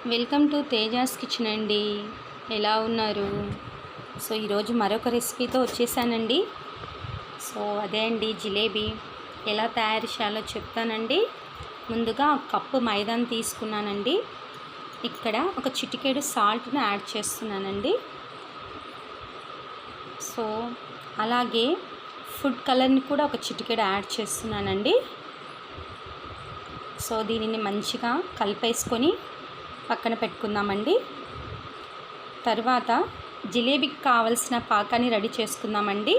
Welcome to Tejas kitchen అండి. ఎలా ఉన్నారు? సో ఈరోజు మరొక రెసిపీతో వచ్చేసానండి. సో అదే అండి, జిలేబీ ఎలా తయారు చేయాలో చెప్తానండి. ముందుగా కప్పు మైదాని తీసుకున్నానండి. ఇక్కడ ఒక చిటికెడు సాల్ట్ని యాడ్ చేస్తున్నానండి. సో అలాగే ఫుడ్ కలర్ని కూడా ఒక చిటికెడు యాడ్ చేస్తున్నానండి. సో దీనిని మంచిగా కలిపేసుకొని పక్కన పెట్టుకుందామండి. తర్వాత జిలేబీకి కావలసిన పాకాన్ని రెడీ చేసుకుందామండి.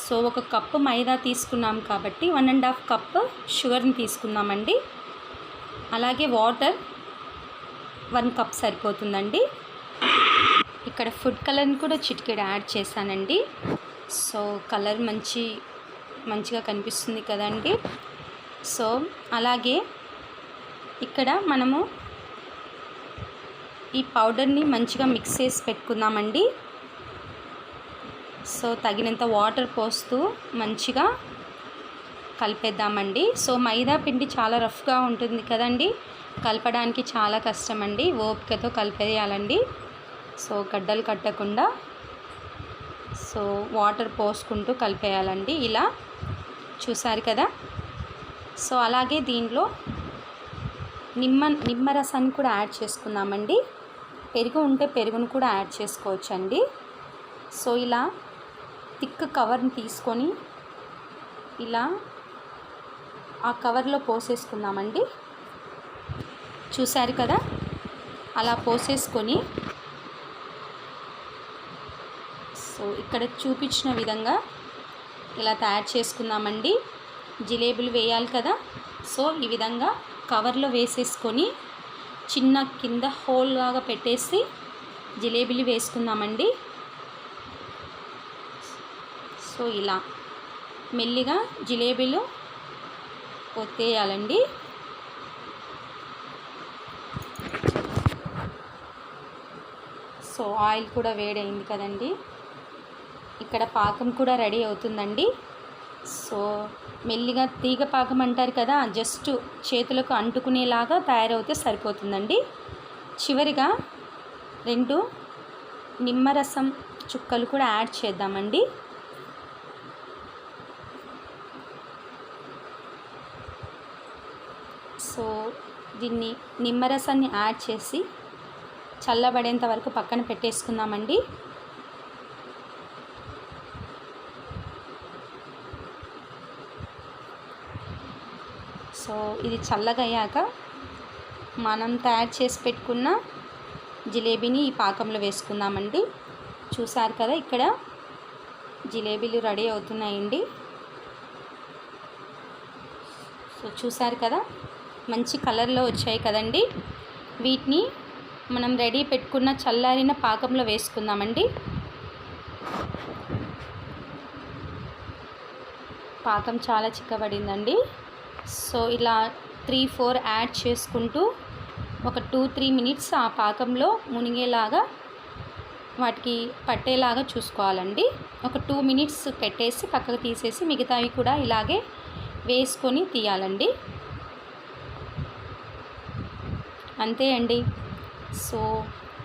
సో ఒక కప్పు మైదా తీసుకున్నాం కాబట్టి 1.5 కప్ షుగర్ని తీసుకుందామండి. అలాగే వాటర్ 1 కప్ సరిపోతుందండి. ఇక్కడ ఫుడ్ కలర్ని కూడా చిటికెడు యాడ్ చేశానండి. సో కలర్ మంచిగా కనిపిస్తుంది కదండి. సో అలాగే ఇక్కడ మనము ఈ పౌడర్ని మంచిగా మిక్స్ చేసి పెట్టుకుందామండి. సో తగినంత వాటర్ పోస్తూ మంచిగా కలిపేద్దామండి. సో మైదా పిండి చాలా రఫ్గా ఉంటుంది కదండి, కలపడానికి చాలా కష్టమండి. ఓపికతో కలిపేయాలండి. సో గడ్డలు కట్టకుండా సో వాటర్ పోసుకుంటూ కలిపేయాలండి. ఇలా చూసారు కదా. సో అలాగే దీనిలో నిమ్మరసాన్ని కూడా యాడ్ చేసుకుందామండి. పెరుగు ఉంటే పెరుగును కూడా యాడ్ చేసుకోవచ్చండి. సో ఇలా థిక్ కవర్ని తీసుకొని ఇలా ఆ కవర్లో పోసేసుకుందామండి. చూసారు కదా, అలా పోసేసుకొని సో ఇక్కడ చూపించిన విధంగా ఇలా తయారు చేసుకుందామండి. జిలేబీలు వేయాలి కదా. సో ఈ విధంగా కవర్లో వేసేసుకొని చిన్న కింద హోల్ లాగా పెట్టేసి జిలేబీలు వేసుకుందామండి. సో ఇలా మెల్లిగా జిలేబీలు ఒత్తేయాలండి. సో ఆయిల్ కూడా వేడైంది కదండి. ఇక్కడ పాకం కూడా రెడీ అవుతుందండి. సో మెల్లిగా తీగ పాకం అంటారు కదా, జస్ట్ చేతులకు అంటుకునేలాగా తయారవుతే సరిపోతుందండి. చివరిగా 2 నిమ్మరసం చుక్కలు కూడా యాడ్ చేద్దామండి. సో దీన్ని నిమ్మరసాన్ని యాడ్ చేసి చల్లబడేంత వరకు పక్కన పెట్టేసుకుందామండి. సో ఇది చల్లగా అయ్యాక మనం తయారు చేసి పెట్టుకున్న జిలేబీని ఈ పాకంలో వేసుకుందామండి. చూసారు కదా, ఇక్కడ జిలేబీలు రెడీ అవుతున్నాయండి. సో చూసారు కదా, మంచి కలర్లో వచ్చాయి కదండి. వీటిని మనం రెడీ పెట్టుకున్న చల్లారిన పాకంలో వేసుకుందామండి. పాకం చాలా చిక్కబడిందండి. సో ఇలా 3-4 యాడ్ చేసుకుంటూ ఒక 2-3 మినిట్స్ ఆ పాకంలో మునిగేలాగా వాటికి పట్టేలాగా చూసుకోవాలండి. ఒక 2 మినిట్స్ పెట్టేసి పక్కకు తీసేసి మిగతావి కూడా ఇలాగే వేసుకొని తీయాలండి. అంతే అండి. సో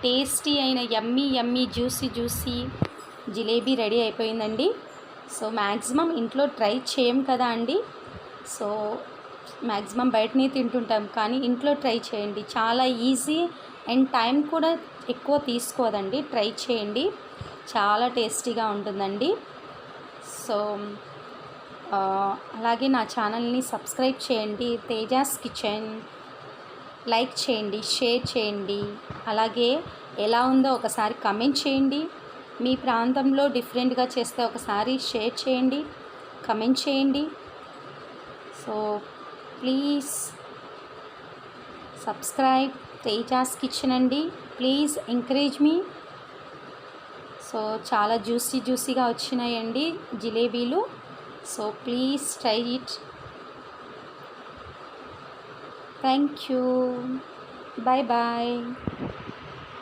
టేస్టీ అయిన యమ్మీ జ్యూసీ జిలేబీ రెడీ అయిపోయిందండి. సో మ్యాక్సిమం ఇంట్లో ట్రై చేయం కదా అండి. సో మ్యాక్సిమం బయటనే తింటుంటాం, కానీ ఇంట్లో ట్రై చేయండి. చాలా ఈజీ అండ్ టైం కూడా ఎక్కువ తీసుకోదండి. ట్రై చేయండి, చాలా టేస్టీగా ఉంటుందండి. సో అలాగే నా ఛానల్ని సబ్స్క్రైబ్ చేయండి, తేజాస్ కిచెన్. లైక్ చేయండి, షేర్ చేయండి. అలాగే ఎలా ఉందో ఒకసారి కమెంట్ చేయండి. మీ ప్రాంతంలో డిఫరెంట్గా చేస్తే ఒకసారి షేర్ చేయండి, కమెంట్ చేయండి. So please subscribe Tejas kitchen అండి. ప్లీజ్ ఎంకరేజ్ మీ. సో చాలా జ్యూసీగా వచ్చినాయండి జిలేబీలు. So please try it. Thank you. Bye.